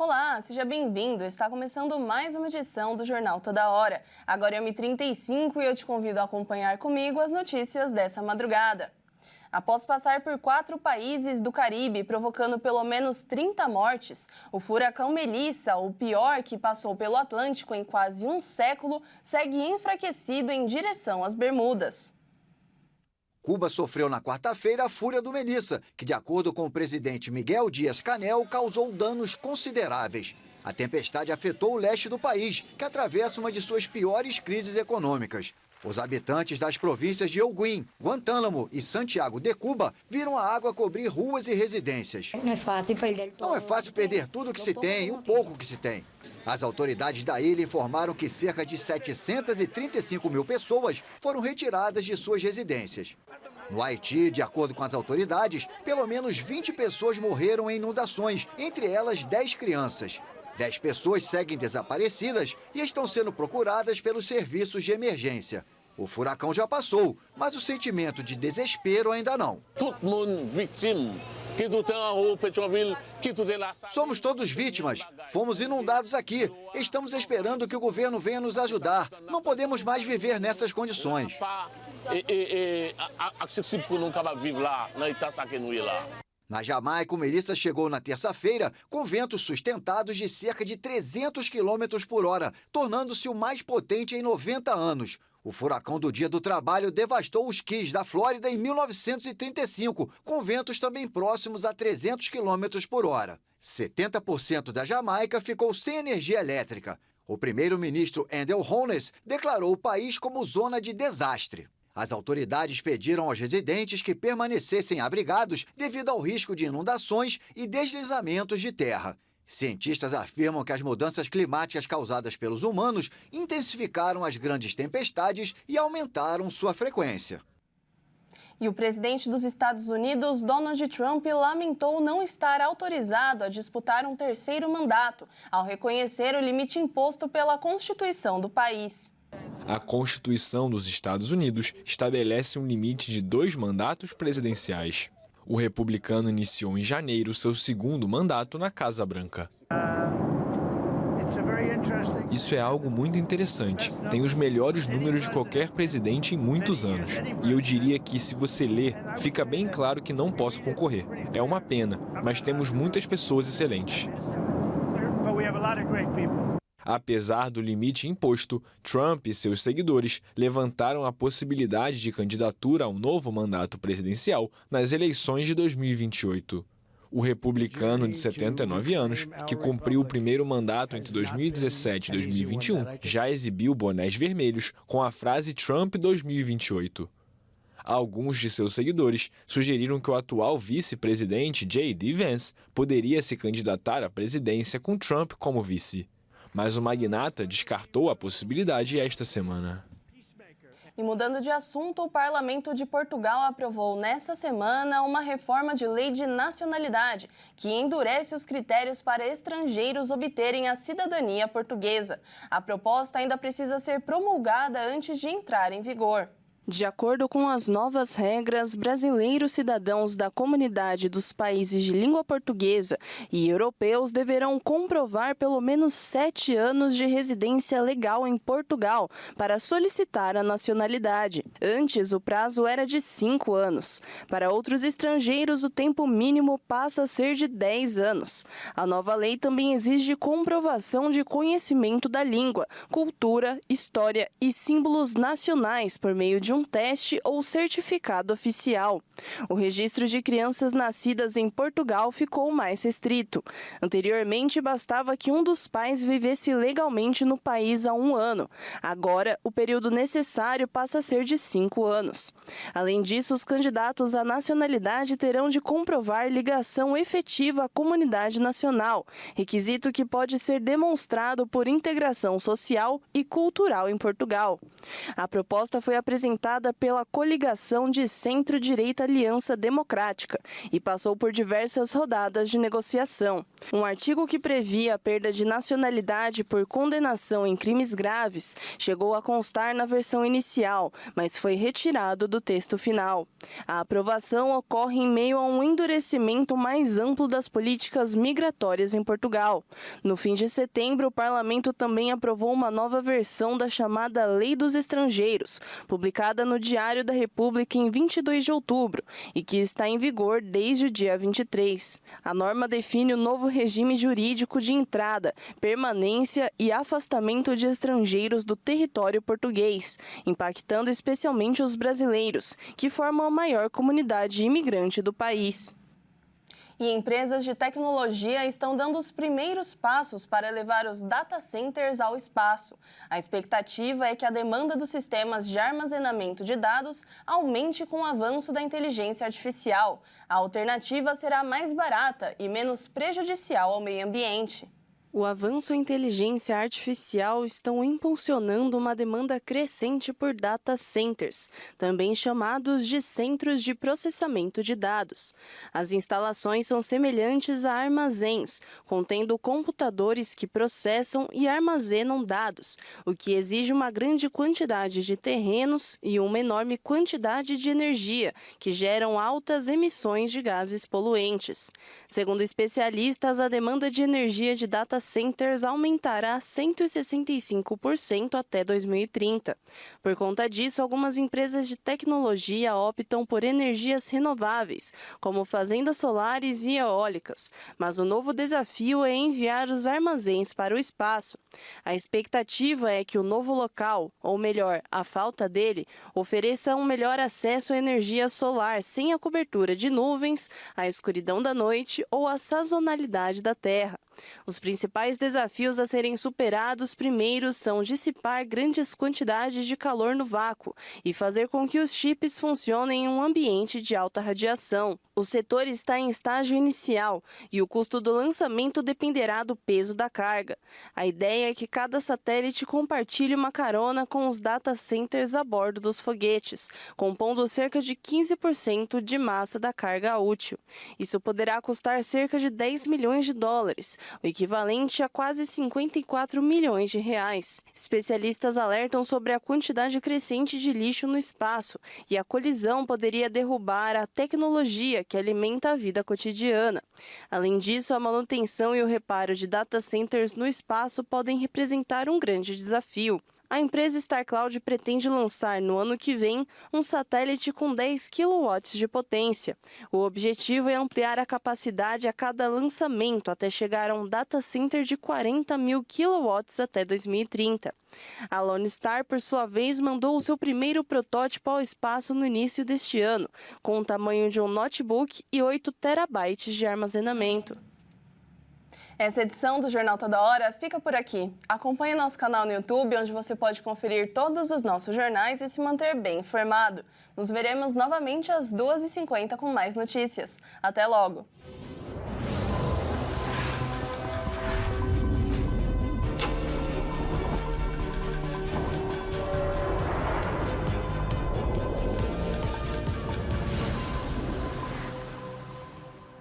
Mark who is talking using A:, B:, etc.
A: Olá, seja bem-vindo. Está começando mais uma edição do Jornal Toda Hora. Agora é 1h35 e eu te convido a acompanhar comigo as notícias dessa madrugada. Após passar por 4 países do Caribe, provocando pelo menos 30 mortes, o furacão Melissa, o pior que passou pelo Atlântico em quase um século, segue enfraquecido em direção às Bermudas.
B: Cuba sofreu na quarta-feira a fúria do Melissa, que, de acordo com o presidente Miguel Díaz-Canel, causou danos consideráveis. A tempestade afetou o leste do país, que atravessa uma de suas piores crises econômicas. Os habitantes das províncias de Holguín, Guantánamo e Santiago de Cuba viram a água cobrir ruas e residências.
C: Não é fácil
B: perder tudo que se tem e o pouco que se tem. As autoridades da ilha informaram que cerca de 735 mil pessoas foram retiradas de suas residências. No Haiti, de acordo com as autoridades, pelo menos 20 pessoas morreram em inundações, entre elas 10 crianças. 10 pessoas seguem desaparecidas e estão sendo procuradas pelos serviços de emergência. O furacão já passou, mas o sentimento de desespero ainda não. Somos todos vítimas. Fomos inundados aqui. Estamos esperando que o governo venha nos ajudar. Não podemos mais viver nessas condições. Na Jamaica, o Melissa chegou na terça-feira com ventos sustentados de cerca de 300 km por hora, tornando-se o mais potente em 90 anos. O furacão do Dia do Trabalho devastou os Keys da Flórida em 1935, com ventos também próximos a 300 km por hora. 70% da Jamaica ficou sem energia elétrica. O primeiro-ministro Andrew Holness declarou o país como zona de desastre. As autoridades pediram aos residentes que permanecessem abrigados devido ao risco de inundações e deslizamentos de terra. Cientistas afirmam que as mudanças climáticas causadas pelos humanos intensificaram as grandes tempestades e aumentaram sua frequência.
A: E o presidente dos Estados Unidos, Donald Trump, lamentou não estar autorizado a disputar um terceiro mandato, ao reconhecer o limite imposto pela Constituição do país.
D: A Constituição dos Estados Unidos estabelece um limite de 2 mandatos presidenciais. O republicano iniciou em janeiro seu segundo mandato na Casa Branca. Isso é algo muito interessante. Tem os melhores números de qualquer presidente em muitos anos. E eu diria que, se você ler, fica bem claro que não posso concorrer. É uma pena, mas temos muitas pessoas excelentes. Apesar do limite imposto, Trump e seus seguidores levantaram a possibilidade de candidatura a um novo mandato presidencial nas eleições de 2028. O republicano de 79 anos, que cumpriu o primeiro mandato entre 2017 e 2021, já exibiu bonés vermelhos com a frase Trump 2028. Alguns de seus seguidores sugeriram que o atual vice-presidente J.D. Vance poderia se candidatar à presidência com Trump como vice. Mas o magnata descartou a possibilidade esta semana.
A: E mudando de assunto, o Parlamento de Portugal aprovou nesta semana uma reforma de lei de nacionalidade que endurece os critérios para estrangeiros obterem a cidadania portuguesa. A proposta ainda precisa ser promulgada antes de entrar em vigor. De acordo com as novas regras, brasileiros cidadãos da comunidade dos países de língua portuguesa e europeus deverão comprovar pelo menos 7 anos de residência legal em Portugal para solicitar a nacionalidade. Antes, o prazo era de 5 anos. Para outros estrangeiros, o tempo mínimo passa a ser de 10 anos. A nova lei também exige comprovação de conhecimento da língua, cultura, história e símbolos nacionais por meio de um teste ou certificado oficial. O registro de crianças nascidas em Portugal ficou mais restrito. Anteriormente, bastava que um dos pais vivesse legalmente no país há 1 ano. Agora, o período necessário passa a ser de 5 anos. Além disso, os candidatos à nacionalidade terão de comprovar ligação efetiva à comunidade nacional, requisito que pode ser demonstrado por integração social e cultural em Portugal. A proposta foi apresentada apresentada pela coligação de centro-direita Aliança Democrática e passou por diversas rodadas de negociação. Um artigo que previa a perda de nacionalidade por condenação em crimes graves chegou a constar na versão inicial, mas foi retirado do texto final. A aprovação ocorre em meio a um endurecimento mais amplo das políticas migratórias em Portugal. No fim de setembro, o parlamento também aprovou uma nova versão da chamada Lei dos Estrangeiros, publicada no Diário da República em 22 de outubro e que está em vigor desde o dia 23. A norma define o novo regime jurídico de entrada, permanência e afastamento de estrangeiros do território português, impactando especialmente os brasileiros, que formam a maior comunidade imigrante do país. E empresas de tecnologia estão dando os primeiros passos para levar os data centers ao espaço. A expectativa é que a demanda dos sistemas de armazenamento de dados aumente com o avanço da inteligência artificial. A alternativa será mais barata e menos prejudicial ao meio ambiente. O avanço e a inteligência artificial estão impulsionando uma demanda crescente por data centers, também chamados de centros de processamento de dados. As instalações são semelhantes a armazéns, contendo computadores que processam e armazenam dados, o que exige uma grande quantidade de terrenos e uma enorme quantidade de energia, que geram altas emissões de gases poluentes. Segundo especialistas, a demanda de energia de data centers aumentará 165% até 2030. Por conta disso, algumas empresas de tecnologia optam por energias renováveis, como fazendas solares e eólicas, mas o novo desafio é enviar os armazéns para o espaço. A expectativa é que o novo local, ou melhor, a falta dele, ofereça um melhor acesso à energia solar sem a cobertura de nuvens, a escuridão da noite ou a sazonalidade da terra. Os principais desafios a serem superados primeiro são dissipar grandes quantidades de calor no vácuo e fazer com que os chips funcionem em um ambiente de alta radiação. O setor está em estágio inicial e o custo do lançamento dependerá do peso da carga. A ideia é que cada satélite compartilhe uma carona com os data centers a bordo dos foguetes, compondo cerca de 15% de massa da carga útil. Isso poderá custar cerca de 10 milhões de dólares, o equivalente a quase 54 milhões de reais. Especialistas alertam sobre a quantidade crescente de lixo no espaço e a colisão poderia derrubar a tecnologia que alimenta a vida cotidiana. Além disso, a manutenção e o reparo de data centers no espaço podem representar um grande desafio. A empresa StarCloud pretende lançar no ano que vem um satélite com 10 kW de potência. O objetivo é ampliar a capacidade a cada lançamento até chegar a um data center de 40 mil kW até 2030. A Lone Star, por sua vez, mandou o seu primeiro protótipo ao espaço no início deste ano, com o tamanho de um notebook e 8 terabytes de armazenamento. Essa edição do Jornal Toda Hora fica por aqui. Acompanhe nosso canal no YouTube, onde você pode conferir todos os nossos jornais e se manter bem informado. Nos veremos novamente às 2h50 com mais notícias. Até logo!